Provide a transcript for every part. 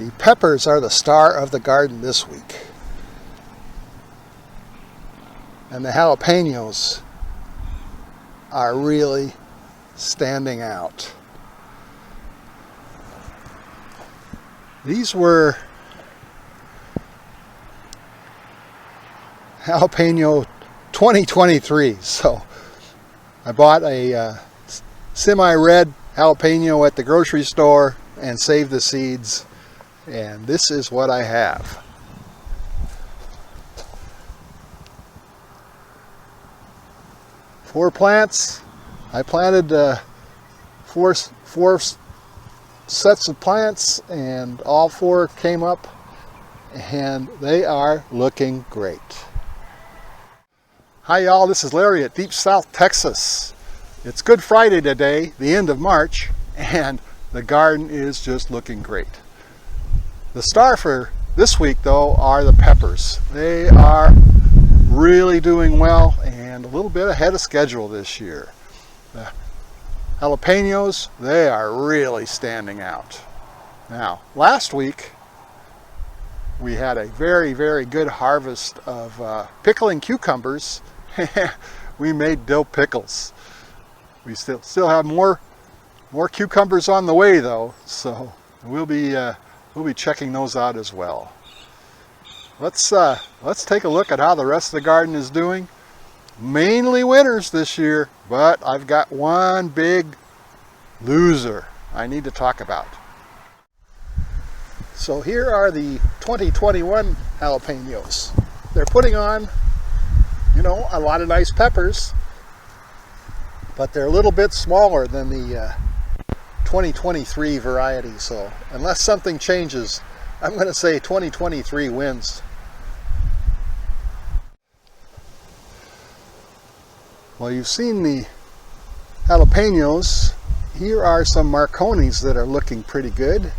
The peppers are the star of the garden this week. And the jalapenos are really standing out. These were jalapeno 2023, so I bought a semi-red jalapeno at the grocery store and saved the seeds, and this is what I have. Four plants. I planted four sets of plants, and all four came up, and they are looking great. Hi y'all, this is Larry at Deep South Texas. It's Good Friday today, the end of March, and the garden is just looking great. The star for this week though are the peppers. They are really doing well and a little bit ahead of schedule this year. The jalapenos, they are really standing out. Now, last week we had a very good harvest of pickling cucumbers. We made dill pickles. We still have more cucumbers on the way though, so we'll be checking those out as well. Let's take a look at how the rest of the garden is doing. Mainly winners this year, but I've got one big loser I need to talk about. So here are the 2021 jalapenos. They're putting on, a lot of nice peppers, but they're a little bit smaller than the 2023 variety. So unless something changes, I'm going to say 2023 wins. Well, you've seen the jalapenos. Here are some Marconis that are looking pretty good.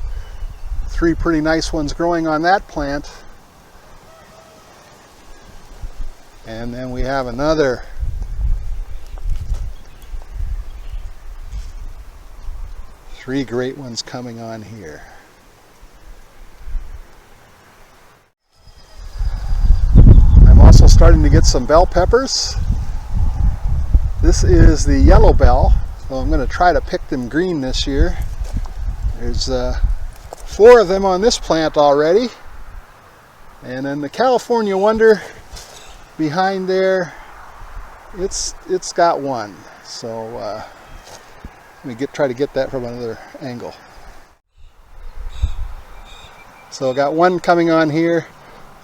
Three pretty nice ones growing on that plant. And then we have another three great ones coming on here. I'm also starting to get some bell peppers. This is the yellow bell, so I'm going to try to pick them green this year. There's 4 of them on this plant already, and then the California Wonder behind there, it's got one. So let me try to get that from another angle. So I got one coming on here,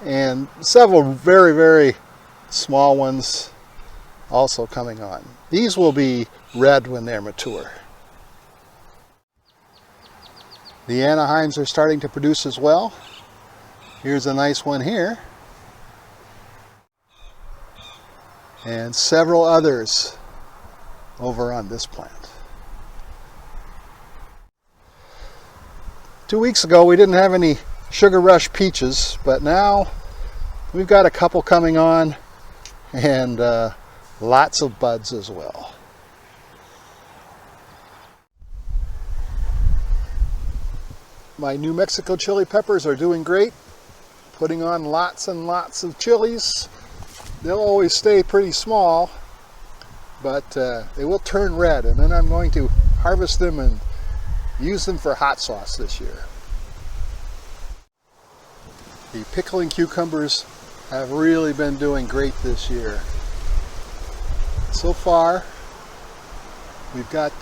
and several very small ones also coming on. These will be red when they're mature. The Anaheims are starting to produce as well. Here's a nice one here. And several others over on this plant. 2 weeks ago we didn't have any Sugar Rush peaches, but now we've got a couple coming on, and lots of buds as well. My New Mexico chili peppers are doing great, putting on lots and lots of chilies. They'll always stay pretty small, but they will turn red, and then I'm going to harvest them and use them for hot sauce this year. The pickling cucumbers have really been doing great this year. So far, we've got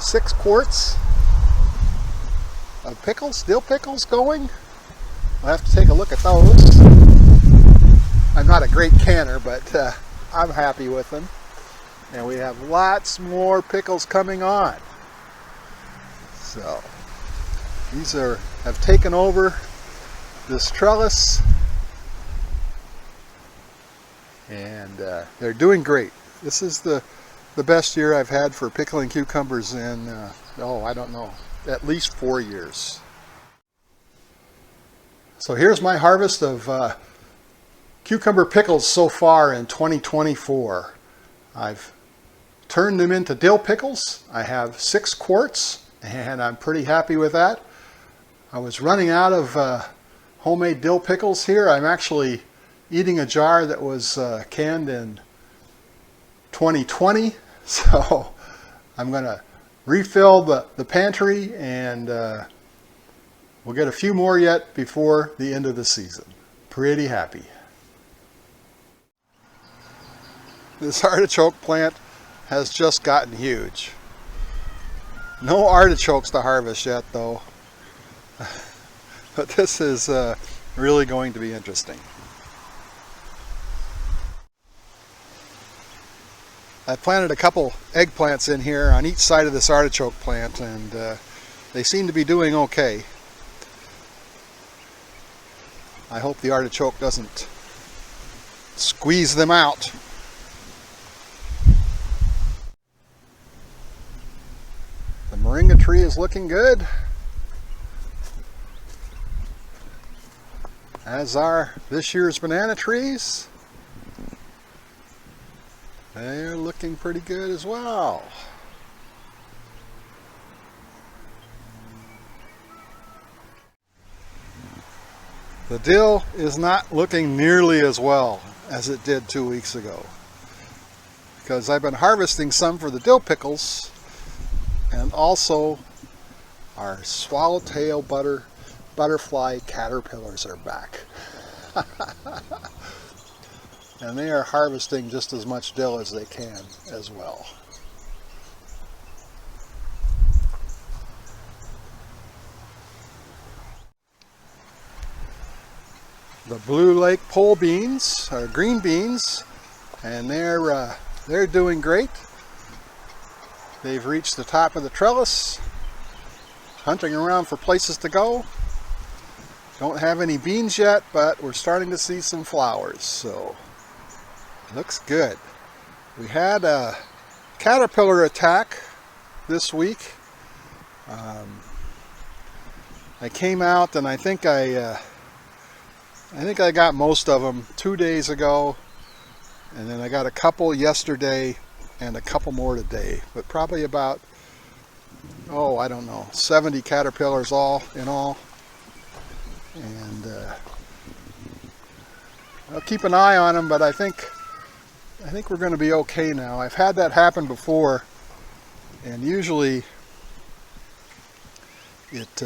6 quarts of pickles, dill pickles going. I'll have to take a look at those. I'm not a great canner, but I'm happy with them. And we have lots more pickles coming on. So these have taken over this trellis, and they're doing great. This is the best year I've had for pickling cucumbers in, I don't know, at least 4 years. So here's my harvest of cucumber pickles so far in 2024. I've turned them into dill pickles. I have 6 quarts, and I'm pretty happy with that. I was running out of homemade dill pickles here. I'm actually eating a jar that was canned in 2020, so I'm going to refill the pantry, and we'll get a few more yet before the end of the season. Pretty happy. This artichoke plant has just gotten huge. No artichokes to harvest yet though, but this is really going to be interesting. I planted a couple eggplants in here on each side of this artichoke plant, and they seem to be doing okay. I hope the artichoke doesn't squeeze them out. The moringa tree is looking good, as are this year's banana trees. They're looking pretty good as well. The dill is not looking nearly as well as it did 2 weeks ago, because I've been harvesting some for the dill pickles, and also our swallowtail butterfly caterpillars are back. And they are harvesting just as much dill as they can as well. The Blue Lake pole beans are green beans, and they're doing great. They've reached the top of the trellis, hunting around for places to go. Don't have any beans yet, but we're starting to see some flowers, so looks good. We had a caterpillar attack this week. I came out and I think I got most of them 2 days ago, and then I got a couple yesterday and a couple more today, but probably about, I don't know, 70 caterpillars all in all. And I'll keep an eye on them, but I think we're going to be okay now. I've had that happen before, and usually it's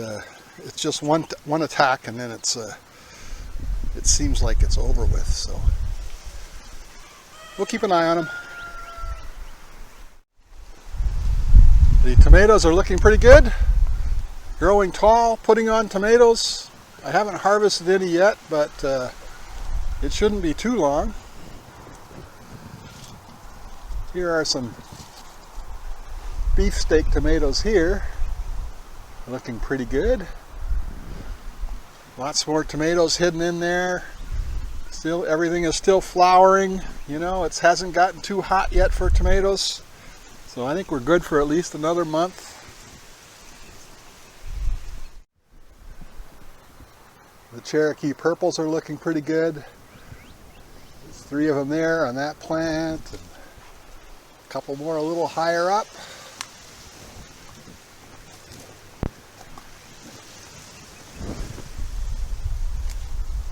just one attack, and then it seems like it's over with. So we'll keep an eye on them. The tomatoes are looking pretty good, growing tall, putting on tomatoes. I haven't harvested any yet, but it shouldn't be too long. Here are some beefsteak tomatoes here, looking pretty good. Lots more tomatoes hidden in there. Still, everything is still flowering. You know, it hasn't gotten too hot yet for tomatoes, so I think we're good for at least another month. The Cherokee purples are looking pretty good. There's 3 of them there on that plant, and a couple more a little higher up.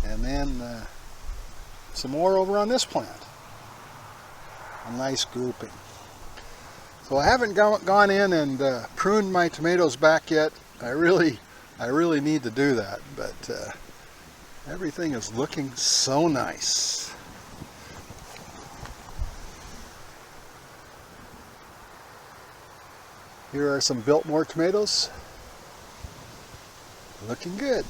And then some more over on this plant. A nice grouping. So I haven't gone in and pruned my tomatoes back yet. I really need to do that, but everything is looking so nice. Here are some Biltmore tomatoes. Looking good.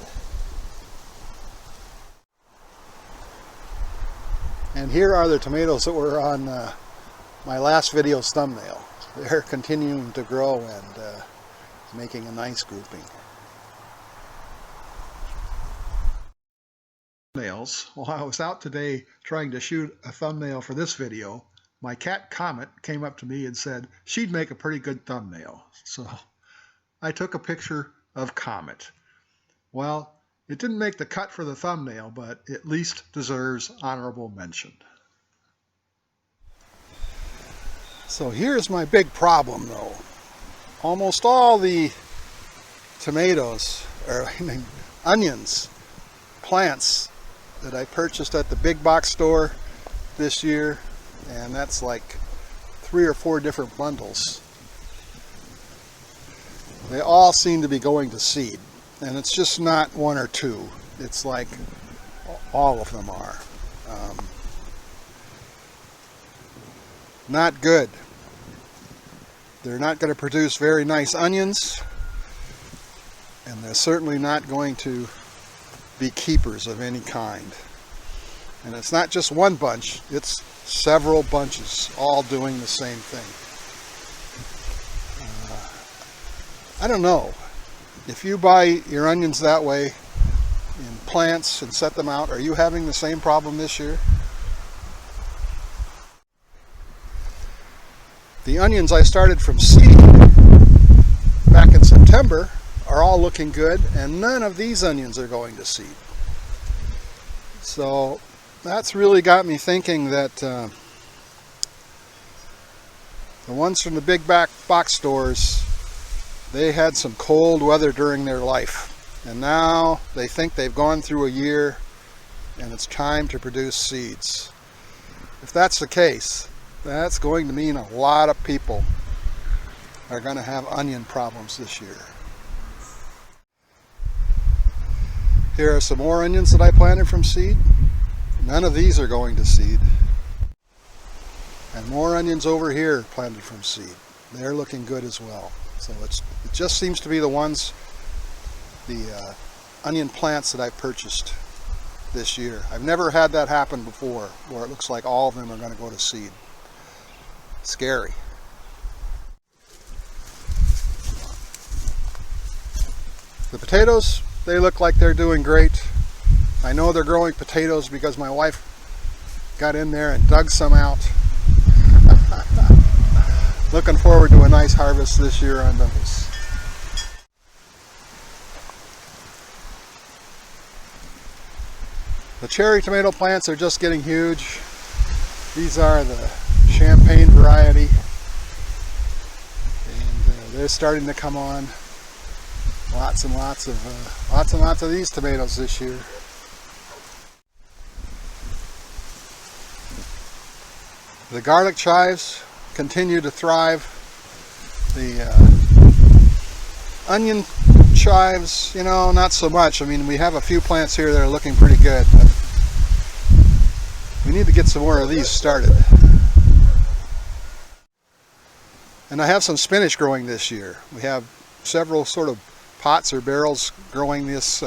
And here are the tomatoes that were on my last video's thumbnail. They're continuing to grow and making a nice grouping. Thumbnails. While I was out today trying to shoot a thumbnail for this video, my cat Comet came up to me and said she'd make a pretty good thumbnail. So I took a picture of Comet. Well, it didn't make the cut for the thumbnail, but at least deserves honorable mention. So here's my big problem though. Almost all the tomatoes onions, plants that I purchased at the big box store this year, and that's like 3 or 4 different bundles. They all seem to be going to seed, and it's just not 1 or 2. It's like all of them are. Not good. They're not going to produce very nice onions, and they're certainly not going to be keepers of any kind. And it's not just one bunch, it's several bunches all doing the same thing. I don't know. If you buy your onions that way in plants and set them out, are you having the same problem this year? The onions I started from seed back in September are all looking good, and none of these onions are going to seed. So that's really got me thinking that the ones from the big box stores, they had some cold weather during their life, and now they think they've gone through a year and it's time to produce seeds. If that's the case, that's going to mean a lot of people are going to have onion problems this year. Here are some more onions that I planted from seed. None of these are going to seed. And more onions over here planted from seed. They're looking good as well. So it just seems to be the ones, the onion plants that I've purchased this year. I've never had that happen before, where it looks like all of them are going to go to seed. Scary. The potatoes, they look like they're doing great. I know they're growing potatoes because my wife got in there and dug some out. Looking forward to a nice harvest this year on those. The cherry tomato plants are just getting huge. These are the champagne variety, and they're starting to come on. Lots and lots of these tomatoes this year. The garlic chives continue to thrive. The onion chives, you know, not so much. I mean, we have a few plants here that are looking pretty good, but we need to get some more of these started. And I have some spinach growing this year. We have several sort of pots or barrels growing this.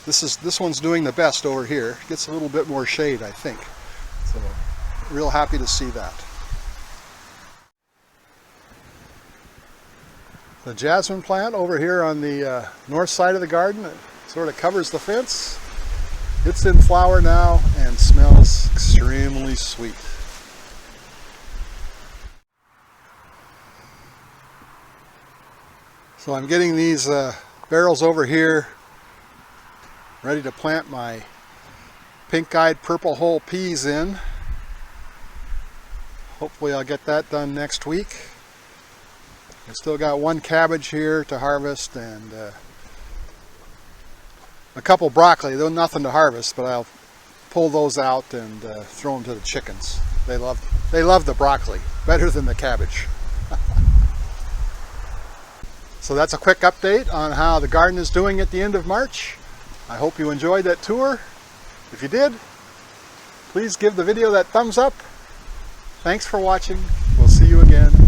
This one's doing the best over here. Gets a little bit more shade, I think. So, real happy to see that. The jasmine plant over here on the north side of the garden, it sort of covers the fence. It's in flower now and smells extremely sweet. So I'm getting these barrels over here ready to plant my pink-eyed purple hull peas in. Hopefully I'll get that done next week. I still got one cabbage here to harvest and a couple broccoli. They're nothing to harvest, but I'll pull those out and throw them to the chickens. They love the broccoli better than the cabbage. So that's a quick update on how the garden is doing at the end of March. I hope you enjoyed that tour. If you did, please give the video that thumbs up. Thanks for watching. We'll see you again